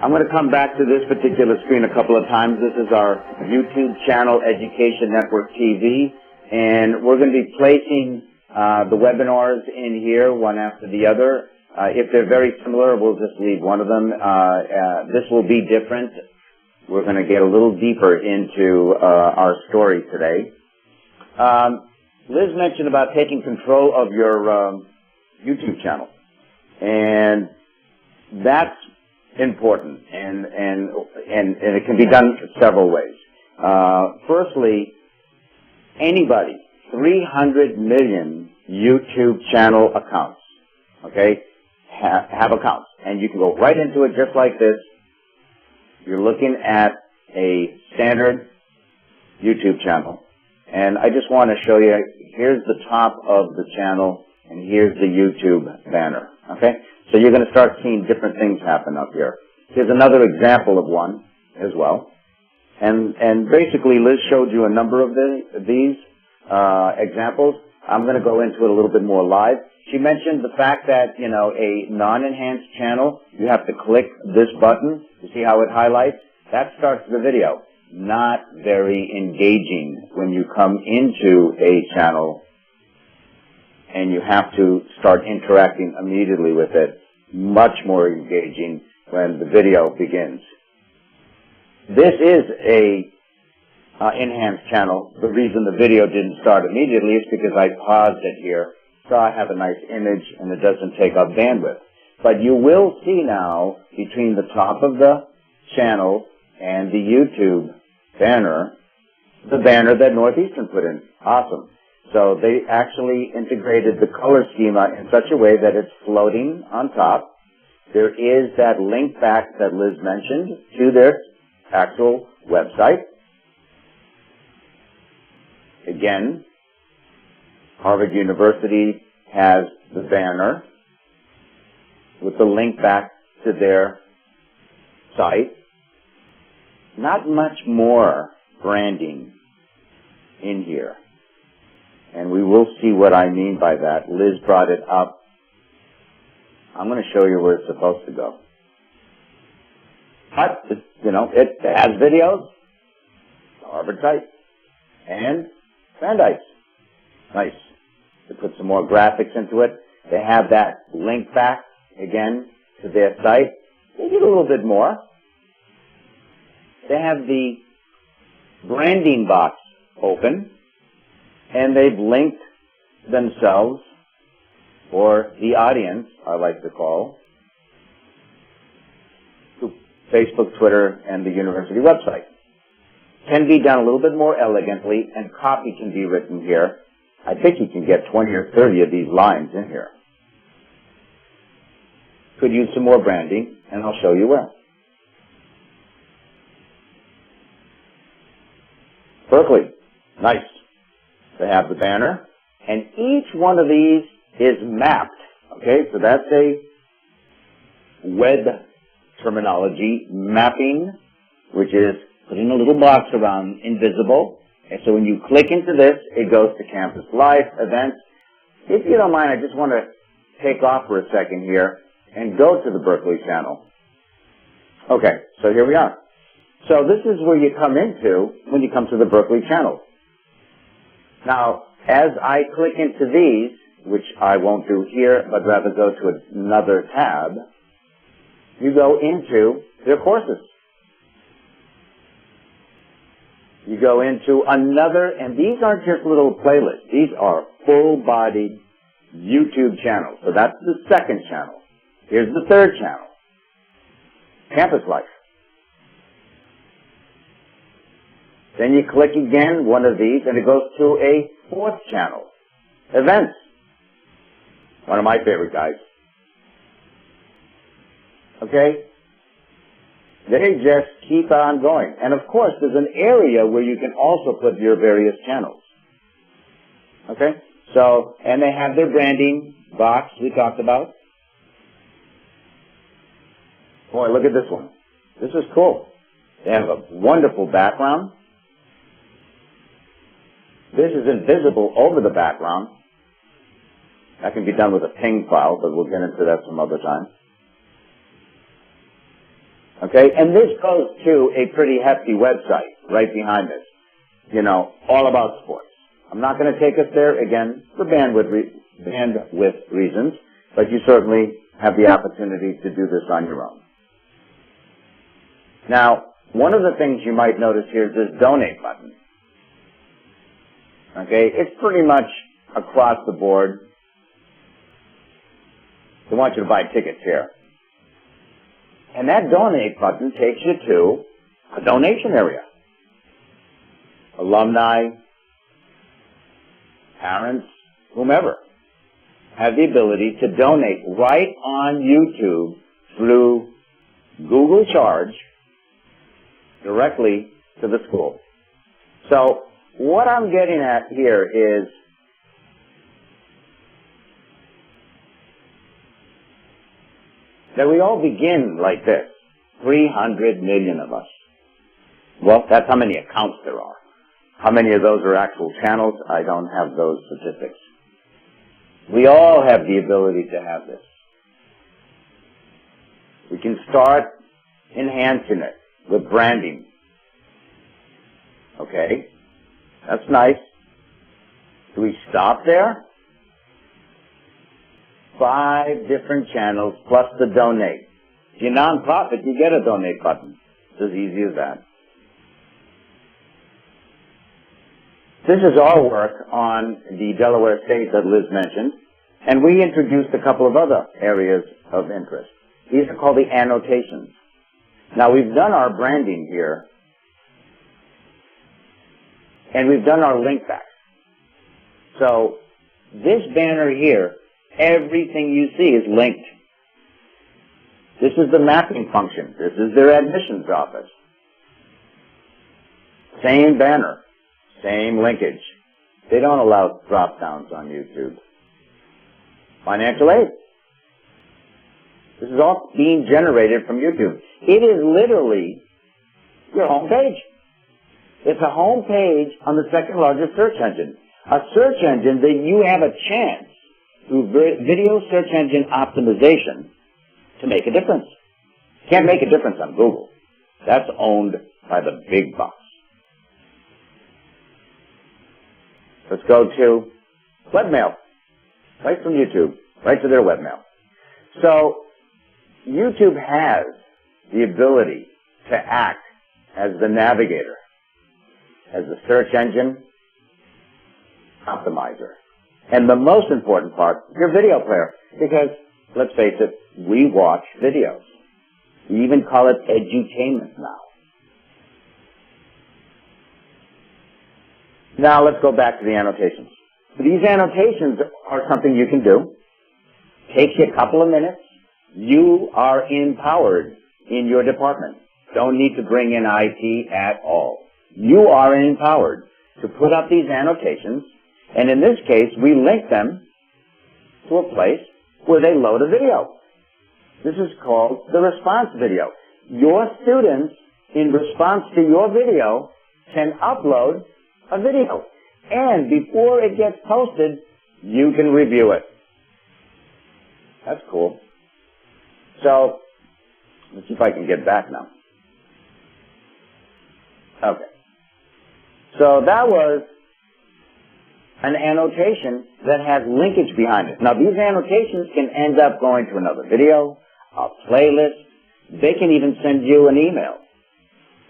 I'm going to come back to this particular screen a couple of times. This is our YouTube channel, Education Network TV, and we're going to be placing the webinars in here one after the other. If they're very similar, we'll just leave one of them. This will be different. We're going to get a little deeper into our story today. Liz mentioned about taking control of your YouTube channel, and that's important, and it can be done several ways. Firstly, anybody, 300 million YouTube channel accounts, okay, have accounts, and you can go right into it just like this. You're looking at a standard YouTube channel, and I just want to show you, here's the top of the channel, and here's the YouTube banner, okay? So you're going to start seeing different things happen up here. Here's another example of one as well. And basically, Liz showed you a number of these examples. I'm going to go into it a little bit more live. She mentioned the fact that, you know, a non-enhanced channel, you have to click this button. You see how it highlights? That starts the video. Not very engaging when you come into a channel and you have to start interacting immediately with it. Much more engaging when the video begins. This is a enhanced channel. The reason the video didn't start immediately is because I paused it here, so I have a nice image and it doesn't take up bandwidth. But you will see now, between the top of the channel and the YouTube banner, the banner that Northeastern put in. Awesome. So they actually integrated the color schema in such a way that it's floating on top. There is that link back that Liz mentioned to their actual website. Again, Harvard University has the banner with the link back to their site. Not much more branding in here. And we will see what I mean by that. Liz brought it up. I'm going to show you where it's supposed to go. But, you know, it has videos, Harvard site, and Brandeis. Nice. They put some more graphics into it. They have that link back, again, to their site. They get a little bit more. They have the branding box open, and they've linked themselves, or the audience, I like to call, to Facebook, Twitter, and the university website. Can be done a little bit more elegantly, and copy can be written here. I think you can get 20 or 30 of these lines in here. Could use some more branding, and I'll show you where. Berkeley, nice. They have the banner, and each one of these is mapped. Okay, so that's a web terminology, mapping, which is putting a little box around invisible. And so when you click into this, it goes to campus life, events. If you don't mind, I just want to take off for a second here and go to the Berkeley channel. Okay, so here we are. So this is where you come into when you come to the Berkeley channel. Now, as I click into these, which I won't do here, but rather go to another tab, you go into their courses. You go into another, and these aren't just little playlists. These are full-bodied YouTube channels. So that's the second channel. Here's the third channel, Campus Life. Then you click again, one of these, and it goes to a fourth channel, Events. One of my favorite guys. Okay? They just keep on going. And of course, there's an area where you can also put your various channels. Okay? So, and they have their branding box we talked about. Boy, look at this one. This is cool. They have a wonderful background. This is invisible over the background. That can be done with a ping file, but we'll get into that some other time. Okay? And this goes to a pretty hefty website right behind this. You know, all about sports. I'm not going to take us there, again, for bandwidth reasons, but you certainly have the opportunity to do this on your own. Now, one of the things you might notice here is this donate button. Okay? It's pretty much across the board. They want you to buy tickets here. And that donate button takes you to a donation area. Alumni, parents, whomever, have the ability to donate right on YouTube through Google Charge directly to the school. So what I'm getting at here is that we all begin like this, 300 million of us. Well, that's how many accounts there are. How many of those are actual channels? I don't have those statistics. We all have the ability to have this. We can start enhancing it with branding. Okay? That's nice. Do we stop there? 5 different channels plus the donate. If you're nonprofit, you get a donate button. It's as easy as that. This is our work on the Delaware State that Liz mentioned, and we introduced a couple of other areas of interest. These are called the annotations. Now, we've done our branding here, and we've done our link back. So, this banner here, everything you see is linked. This is the mapping function. This is their admissions office. Same banner. Same linkage. They don't allow drop-downs on YouTube. Financial aid. This is all being generated from YouTube. It is literally your home page. It's a home page on the second largest search engine. A search engine that you have a chance through video search engine optimization to make a difference. Can't make a difference on Google. That's owned by the big box. Let's go to webmail, right from YouTube, right to their webmail. So YouTube has the ability to act as the navigator, as the search engine optimizer. And the most important part, your video player, because, let's face it, we watch videos. We even call it edutainment now. Now let's go back to the annotations. These annotations are something you can do. Takes you a couple of minutes. You are empowered in your department. Don't need to bring in IT at all. You are empowered to put up these annotations, and in this case, we link them to a place where they load a video. This is called the response video. Your students, in response to your video, can upload a video. And before it gets posted, you can review it. That's cool. So, let's see if I can get back now. Okay. So that was an annotation that has linkage behind it. Now, these annotations can end up going to another video, a playlist. They can even send you an email.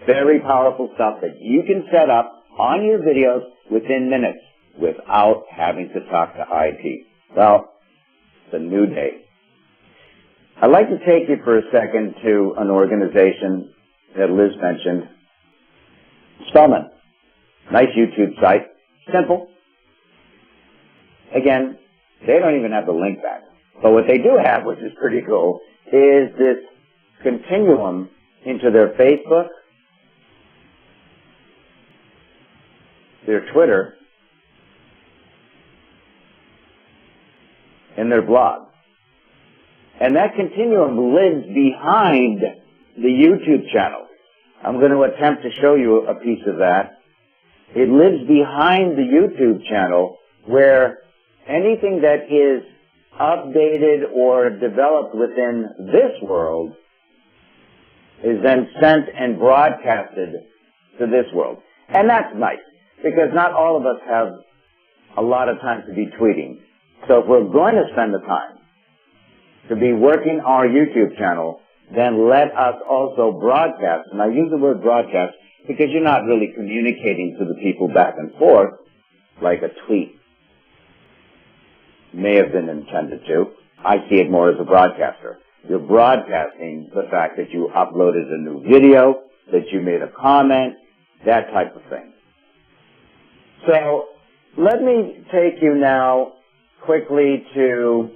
Very powerful stuff that you can set up on your videos within minutes without having to talk to IT. Well, it's a new day. I'd like to take you for a second to an organization that Liz mentioned, Spellman. Nice YouTube site. Simple. Again, they don't even have the link back. But what they do have, which is pretty cool, is this continuum into their Facebook, their Twitter, and their blog. And that continuum lives behind the YouTube channel. I'm going to attempt to show you a piece of that. It lives behind the YouTube channel where anything that is updated or developed within this world is then sent and broadcasted to this world. And that's nice, because not all of us have a lot of time to be tweeting. So if we're going to spend the time to be working our YouTube channel, then let us also broadcast. And I use the word broadcast because you're not really communicating to the people back and forth like a tweet may have been intended to. I see it more as a broadcaster. You're broadcasting the fact that you uploaded a new video, that you made a comment, that type of thing. So let me take you now quickly to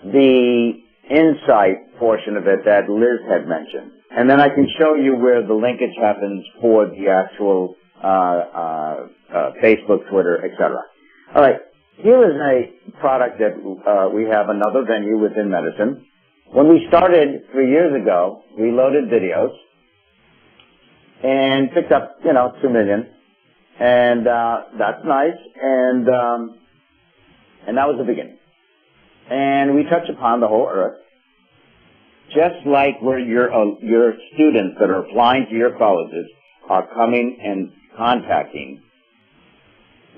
the insight portion of it that Liz had mentioned. And then I can show you where the linkage happens for the actual Facebook, Twitter, etc. All right, here is a product that we have, another venue within medicine. When we started 3 years ago, we loaded videos and picked up, 2 million. And that's nice. And that was the beginning. And we touch upon the whole earth. Just like where your students that are applying to your colleges are coming and contacting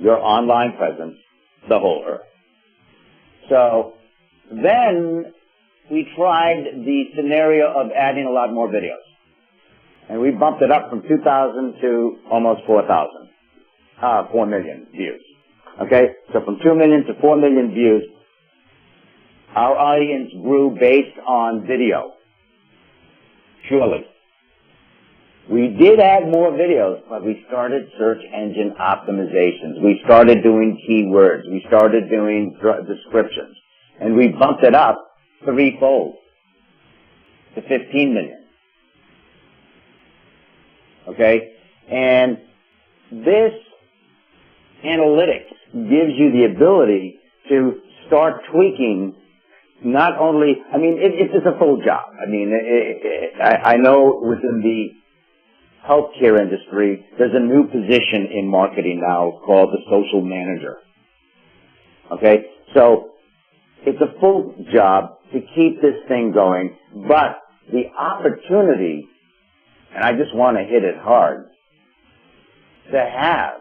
your online presence, the whole earth. So then we tried the scenario of adding a lot more videos. And we bumped it up from 2,000 to almost 4,000. 4 million views. Okay? So from 2 million to 4 million views, our audience grew based on video. Surely. We did add more videos, but we started search engine optimizations. We started doing keywords. We started doing descriptions. And we bumped it up threefold to 15 million. Okay? And this analytics gives you the ability to start tweaking. Not only, it's a full job. I know within the healthcare industry, there's a new position in marketing now called the social manager. Okay? So, it's a full job to keep this thing going, but the opportunity, and I just want to hit it hard, to have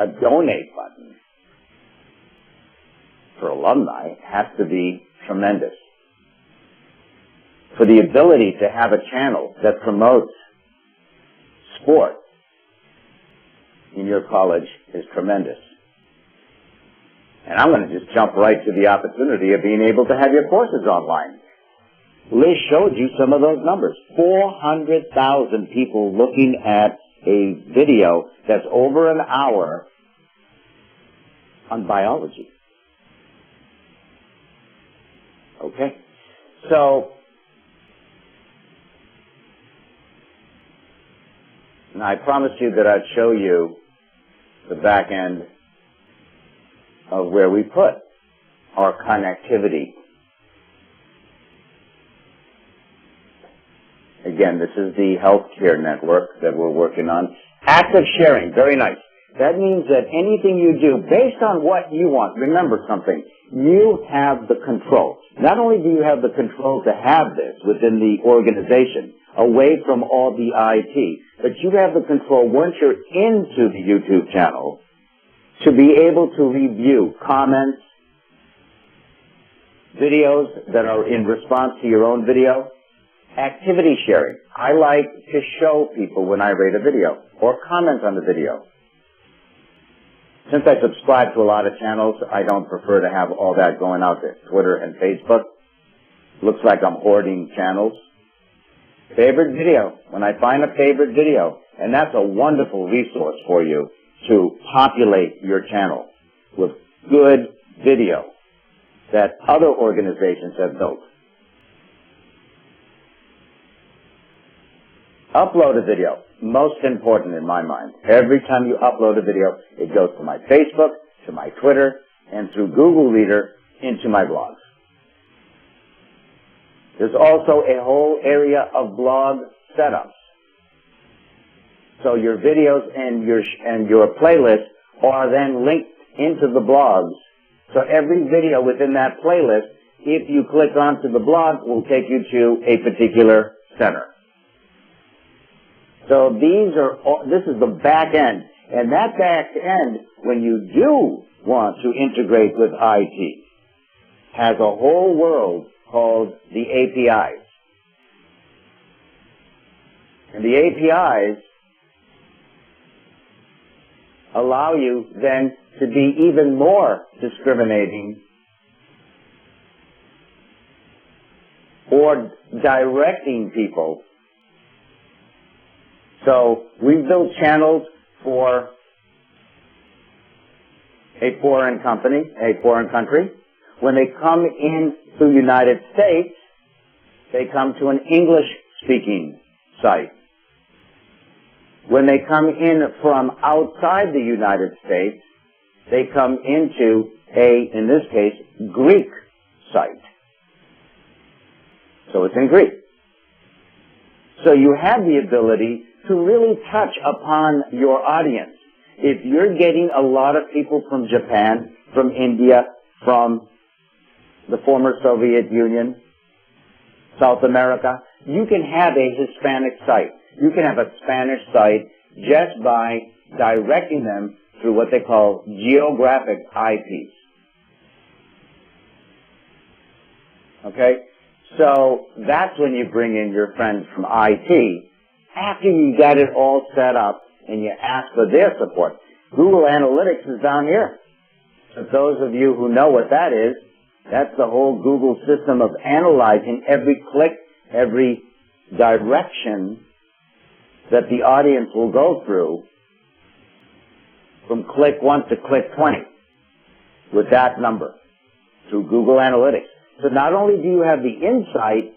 a donate button for alumni has to be tremendous. For the ability to have a channel that promotes sport in your college is tremendous. And I'm going to just jump right to the opportunity of being able to have your courses online. Liz showed you some of those numbers. 400,000 people looking at a video that's over an hour on biology. Okay? So, and I promised you that I'd show you the back end of where we put our connectivity. Again, this is the healthcare network that we're working on. Active sharing, very nice. That means that anything you do, based on what you want, remember something, you have the control. Not only do you have the control to have this within the organization, away from all the IT, but you have the control once you're into the YouTube channel to be able to review comments, videos that are in response to your own video. Activity sharing. I like to show people when I rate a video or comment on the video. Since I subscribe to a lot of channels, I don't prefer to have all that going out there. Twitter and Facebook. Looks like I'm hoarding channels. Favorite video. When I find a favorite video, and that's a wonderful resource for you to populate your channel with good video that other organizations have built. Upload a video. Most important in my mind. Every time you upload a video, it goes to my Facebook, to my Twitter, and through Google Reader into my blogs. There's also a whole area of blog setups. So your videos and your playlists are then linked into the blogs. So every video within that playlist if you click onto the blog, it will take you to a particular center. So this is the back end. And that back end, when you do want to integrate with IT, has a whole world called the APIs. And the APIs allow you then to be even more discriminating or directing people. So we've built channels for a foreign country. When they come in to the United States, they come to an English-speaking site. When they come in from outside the United States, they come into in this case, Greek site. So it's in Greek. So you have the ability to really touch upon your audience. If you're getting a lot of people from Japan, from India, from the former Soviet Union, South America, you can have a Hispanic site. You can have a Spanish site just by directing them through what they call geographic IPs. Okay? So that's when you bring in your friends from IT after you got it all set up and you ask for their support. Google Analytics is down here. For those of you who know what that is, that's the whole Google system of analyzing every click, every direction that the audience will go through from click 1 to click 20 with that number through Google Analytics. So not only do you have the insight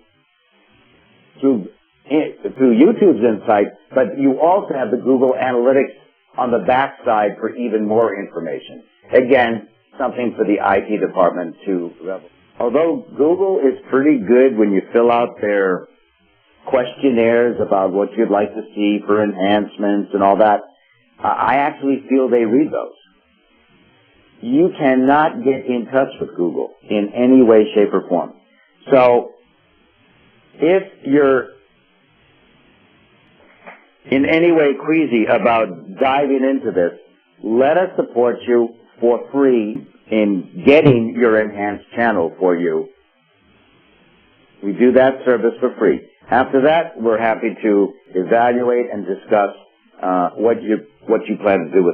through YouTube's insight, but you also have the Google Analytics on the backside for even more information. Again, something for the IT department to revel. Although Google is pretty good when you fill out their questionnaires about what you'd like to see for enhancements and all that, I actually feel they read those. You cannot get in touch with Google in any way, shape, or form. So if you're in any way queasy about diving into this, let us support you for free in getting your enhanced channel for you. We do that service for free. After that, we're happy to evaluate and discuss what you plan to do with that.